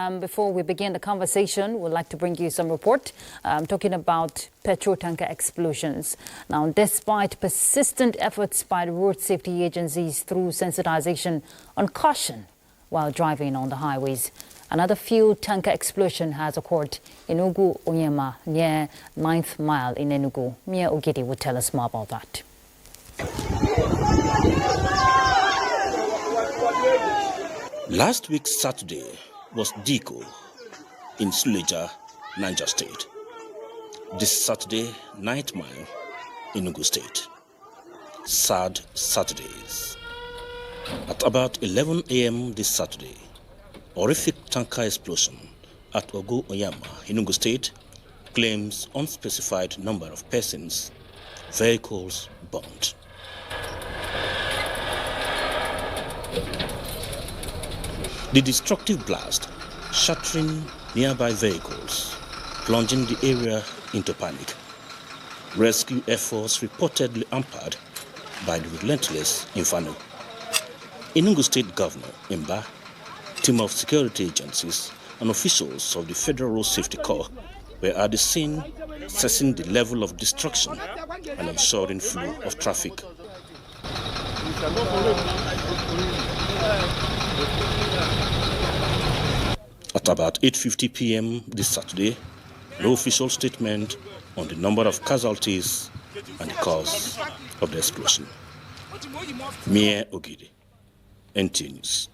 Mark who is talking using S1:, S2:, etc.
S1: Before we begin the conversation, we'd like to bring you some report talking about petrol tanker explosions. Now, despite persistent efforts by the road safety agencies through sensitization on caution while driving on the highways, another fuel tanker explosion has occurred in Enugu, Onyema, near 9th Mile in Enugu. Mia Ogidi will tell us more about that.
S2: Last week Saturday was Diko in Suleja, Niger State. This Saturday, 9th Mile, Enugu State. Sad Saturdays. At about 11 a.m. this Saturday, horrific tanker explosion at Ogo Oyama, Enugu State, claims unspecified number of persons, vehicles burnt. The destructive blast shattering nearby vehicles, plunging the area into panic. Rescue efforts reportedly hampered by the relentless inferno. Enugu State Governor Imba, team of security agencies and officials of the Federal Road Safety Corps were at the scene, assessing the level of destruction and ensuring flow of traffic. At about 8:50 p.m. this Saturday, no official statement on the number of casualties and the cause of the explosion. Mia Ogidi, NT News.